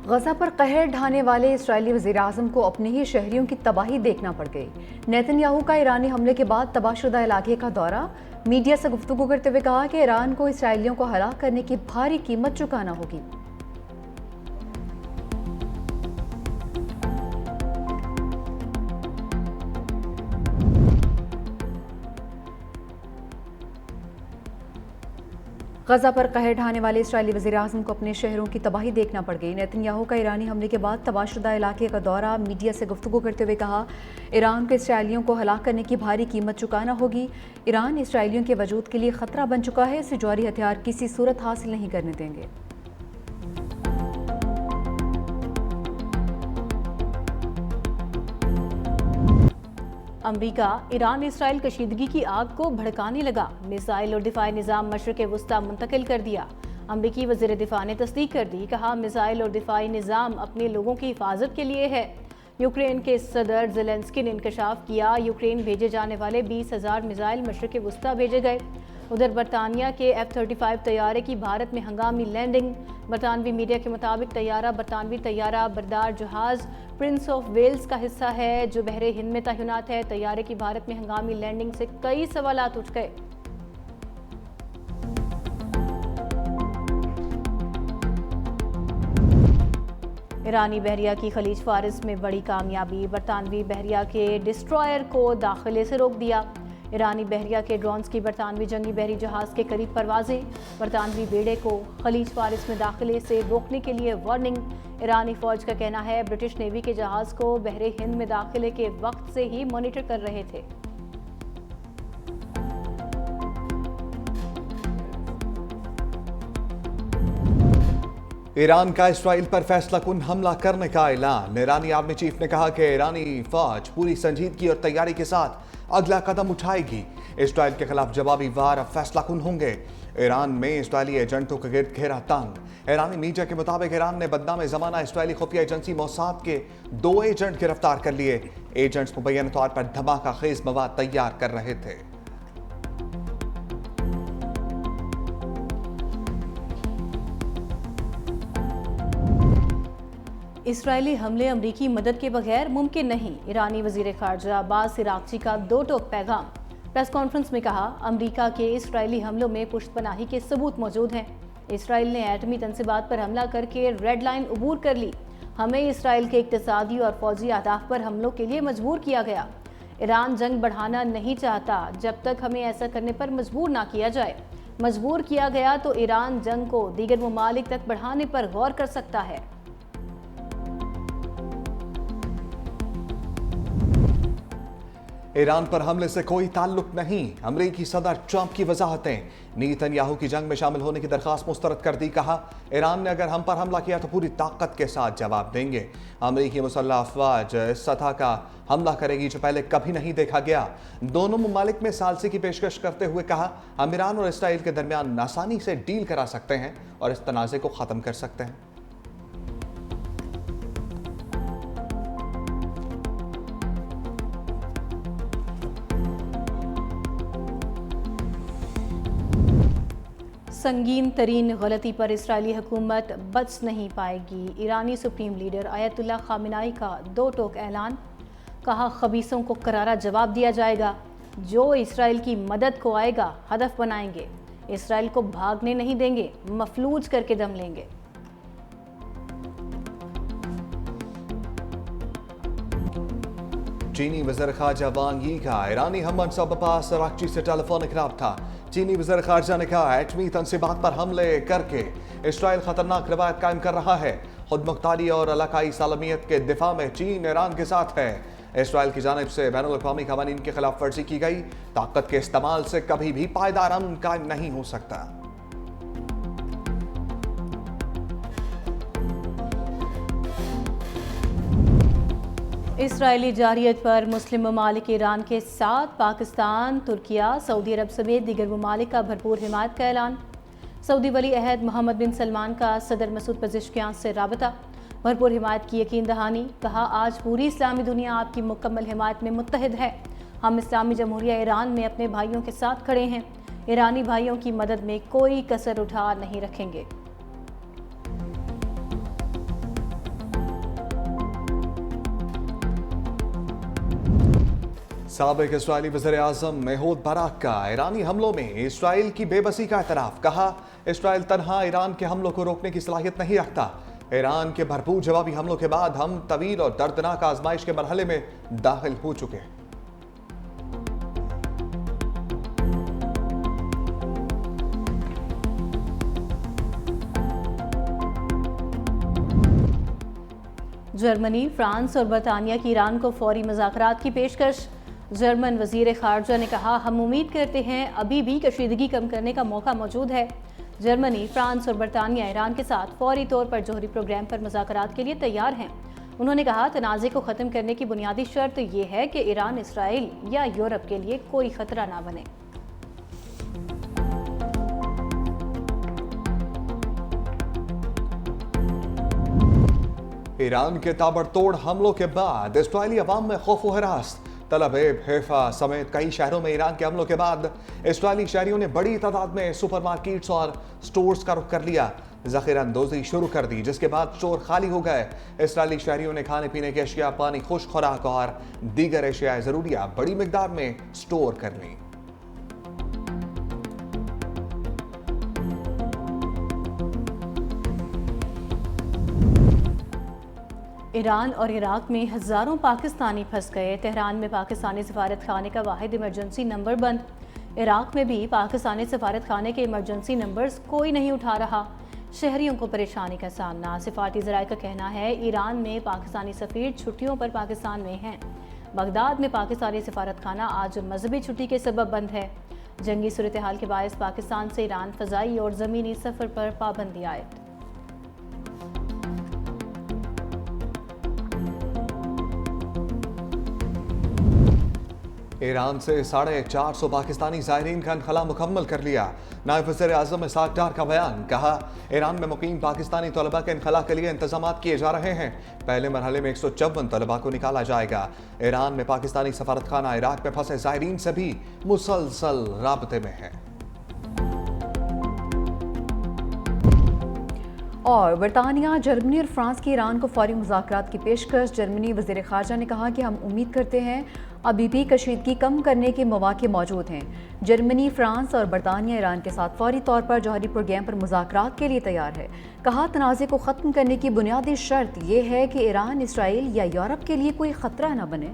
गजा पर कहर ढाने वाले इस्राएली वज़ीर-ए-आज़म को अपने ही शहरियों की तबाही देखना पड़ गई। नेतन्याहू का ईरानी हमले के बाद तबाहशुदा इलाके का दौरा, मीडिया से गुफ्तगू करते हुए कहा कि ईरान को इसराइलियों को हलाक करने की भारी कीमत चुकाना होगी। गजा पर कहर ढाने वाले इस्राएली वज़ीर-ए-आज़म को अपने शहरों की तबाही देखना पड़ गई। नेतन्याहू का ईरानी हमले के बाद तबाहशुदा इलाके का दौरा, मीडिया से गुफ्तगू करते हुए कहा, ईरान को इसराइलियों को हलाक करने की भारी कीमत चुकाना होगी। ईरान इसराइलियों के वजूद के लिए ख़तरा बन चुका है, इसे जौहरी हथियार किसी सूरत हासिल नहीं करने देंगे। अमरीका ईरान इसराइल कशीदगी की आग को भड़काने लगा। मिसाइल और दिफाई निज़ाम मशरिक़ वुस्ता मुंतकिल कर दिया। अमरीकी वज़ीर दिफा ने तस्दीक कर दी, कहा मिसाइल और दिफाई निज़ाम अपने लोगों की हिफाजत के लिए है। यूक्रेन के सदर ज़ेलेंस्की ने इंकशाफ किया, यूक्रेन भेजे जाने वाले 20,000 मिसाइल मशरिक़ वुस्ता भेजे गए। उधर बरतानिया के F-35 तैयारे की भारत में हंगामी लैंडिंग। बरतानवी मीडिया के मुताबिक तैयारा बरतानवी तैयारा बरदार जहाज़ प्रिंस ऑफ वेल्स का हिस्सा है, जो बहरे हिंद में तैनात है। तैयारे की भारत में हंगामी लैंडिंग से कई सवालात उठ गए। ईरानी बहरिया की खलीज फारिस में बड़ी कामयाबी, बरतानवी बहरिया के डिस्ट्रॉयर को दाखिले से रोक दिया। ईरानी बहरिया के ड्रोन्स की बरतानवी जंगी बहरी जहाज़ के करीब परवाजें, बरतानवी बेड़े को खलीज फारिस में दाखिले से रोकने के लिए वार्निंग। ईरानी फौज का कहना है ब्रिटिश नेवी के जहाज़ को बहरे हिंद में दाखिले के वक्त से ही मॉनिटर कर रहे थे। ईरान का इसराइल पर फैसला कुन हमला करने का ऐलान। ईरानी आर्मी चीफ ने कहा कि ईरानी फौज पूरी संजीदगी और तैयारी के साथ अगला कदम उठाएगी। इसराइल के खिलाफ जवाबी वार अब फैसला कुन होंगे। ईरान में इसराइली एजेंटों के गिर्द घेरा तंग। ईरानी मीडिया के मुताबिक ईरान ने बदनाम ज़माना इसराइली खुफिया एजेंसी मोसाद के 2 एजेंट गिरफ्तार कर लिए। एजेंट्स मुबैन तौर पर धमाका खेज मवाद तैयार कर रहे थे। इसराइली हमले अमरीकी मदद के बगैर मुमकिन नहीं। ईरानी वजीर खारजा अब्बास इराक्ची का 2 टोक पैगाम। प्रेस कॉन्फ्रेंस में कहा, अमरीका के इसराइली हमलों में पुश्तपनाही के सबूत मौजूद हैं। इसराइल ने एटमी तनसीबात पर हमला करके रेड लाइन अबूर कर ली। हमें इसराइल के इक्तिसादी और फौजी अहदाफ पर हमलों के लिए मजबूर किया गया। ईरान जंग बढ़ाना नहीं चाहता जब तक हमें ऐसा करने पर मजबूर ना किया जाए। मजबूर किया गया तो ईरान जंग को दीगर ममालिक तक बढ़ाने पर गौर कर सकता है। ईरान पर हमले से कोई ताल्लुक नहीं, अमरीकी सदर ट्रंप की वजाहतें। नेतन्याहू की जंग में शामिल होने की दरखास्त मुस्तरद कर दी। कहा, ईरान ने अगर हम पर हमला किया तो पूरी ताकत के साथ जवाब देंगे। अमरीकी मुसल्लह अफवाज इस सतह का हमला करेगी जो पहले कभी नहीं देखा गया। दोनों ममालिक में सालसी की पेशकश करते हुए कहा, हम ईरान और इसराइल के दरमियान आसानी से डील करा सकते हैं और इस तनाज़े को ख़त्म कर सकते हैं। संगीन तरीन गलती पर इसराइली हुकूमत बच नहीं पाएगी। ईरानी सुप्रीम लीडर आयतुल्लाह खामेनी का 2 टोक ऐलान। कहा, खबीसों को करारा जवाब दिया जाएगा। जो इसराइल की मदद को आएगा हदफ बनाएंगे। इसराइल को भागने नहीं देंगे, मफलूज करके दम लेंगे। चीनी वज़ीर ख़ारजा वांग यी का ईरानी हममनसब अब्बास इराक्ची से टेलीफोनिक रब्ता। चीनी वज़ीर ख़ारजा ने कहा, एटमी तनसीबात पर हमले करके इसराइल खतरनाक रवायत कायम कर रहा है। खुद मुख्तारी और इलाकाई सालमियत के दिफा में चीन ईरान के साथ है। इसराइल की जानिब से बैनुल-अक़वामी क़वानीन की खिलाफ वर्जी की गई। ताकत के इस्तेमाल से कभी भी पायदार अमन कायम नहीं हो सकता। इसराइली जारियत पर मुस्लिम ममालिक ईरान के साथ पाकिस्तान, तुर्किया, सऊदी अरब समेत दीगर ममालिक का भरपूर हिमायत का ऐलान। सऊदी वली अहद मोहम्मद बिन सलमान का सदर मसूद पज़ेश्कियान से राबता। भरपूर हिमायत की यकीन दहानी। कहा, आज पूरी इस्लामी दुनिया आपकी मुकम्मल हिमायत में मुत्तहिद है। हम इस्लामी जमहूरिया ईरान में अपने भाइयों के साथ खड़े हैं। ईरानी भाइयों की मदद में कोई कसर उठा नहीं रखेंगे। साबिक इसराइली वज़ीर-ए-आज़म महमूद बाराक का ईरानी हमलों में इसराइल की बेबसी का एतराफ़। कहा, इसराइल तन्हा ईरान के हमलों को रोकने की सलाहियत नहीं रखता। ईरान के भरपूर जवाबी हमलों के बाद हम तवील और दर्दनाक आजमाइश के मरहले में दाखिल हो चुके हैं। जर्मनी, फ्रांस और बरतानिया की ईरान को फौरी मुज़ाकरात की पेशकश। जर्मन वज़ीर ख़ारजा ने कहा, हम उम्मीद करते हैं अभी भी कशीदगी कम करने का मौका मौजूद है। जर्मनी, फ्रांस और बरतानिया ईरान के साथ फौरी तौर पर जौहरी प्रोग्राम पर मुज़ाकरात के लिए तैयार हैं। उन्होंने कहा, तनाज़े को ख़त्म करने की बुनियादी शर्त यह है कि ईरान इसराइल या यूरोप के लिए कोई ख़तरा ना बने। ईरान के ताबड़तोड़ हमलों के बाद इसराइली अवाम में खौफ व हरास। तल अवीव, हैफा समेत कई शहरों में ईरान के हमलों के बाद इसराइली शहरियों ने बड़ी तादाद में सुपरमार्केट्स और स्टोर्स का रुख कर लिया। ज़ख़ीरा अंदोज़ी शुरू कर दी, जिसके बाद स्टोर खाली हो गए। इसराइली शहरियों ने खाने पीने की अशिया, पानी, खुश खुराक और दीगर अशिया ज़रूरिया बड़ी मिकदार में स्टोर कर ली। ईरान और इराक में हज़ारों पाकिस्तानी फंस गए। तेहरान में पाकिस्तानी सफारत खाने का वाहिद इमरजेंसी नंबर बंद। इराक में भी पाकिस्तानी सफारत खाने के इमरजेंसी नंबर्स कोई नहीं उठा रहा। शहरियों को परेशानी का सामना। सिफारती ज़राए का कहना है, ईरान में पाकिस्तानी सफ़ीर छुट्टियों पर पाकिस्तान में हैं। बगदाद में पाकिस्तानी सफारत खाना आज मजहबी छुट्टी के सबब बंद है। जंगी सूरत हाल के बायस पाकिस्तान से ईरान फ़ज़ाई और ज़मीनी सफ़र पर पाबंदी आयद। ईरान से 450 पाकिस्तानी ज़ायरीन का इनखला मुकम्मल कर लिया। नायब वज़ीर-ए-आज़म इस्हाक़ डार का बयान। कहा, ईरान में मुकीम पाकिस्तानी तलबा के इनखला के लिए इंतजाम किए जा रहे हैं। पहले मरहले में 154 तलबा को निकाला जाएगा। ईरान में पाकिस्तानी सफारत खाना इराक में फंसे ज़ायरीन से भी मुसलसल राब्ते में है। और बरतानिया, जर्मनी और फ्रांस की ईरान को फौरी मुज़ाकरात की पेशकश। जर्मनी वज़ीर ख़ारजा ने कहा कि हम उम्मीद करते हैं अभी भी कशीदगी कम करने के मौके मौजूद हैं। जर्मनी, फ्रांस और बरतानिया ईरान के साथ फौरी तौर पर जौहरी प्रोग्राम पर मुज़ाकरात के लिए तैयार है। कहा, तनाज़े को ख़त्म करने की बुनियादी शर्त यह है कि ईरान इसराइल या यूरोप के लिए कोई ख़तरा न बने।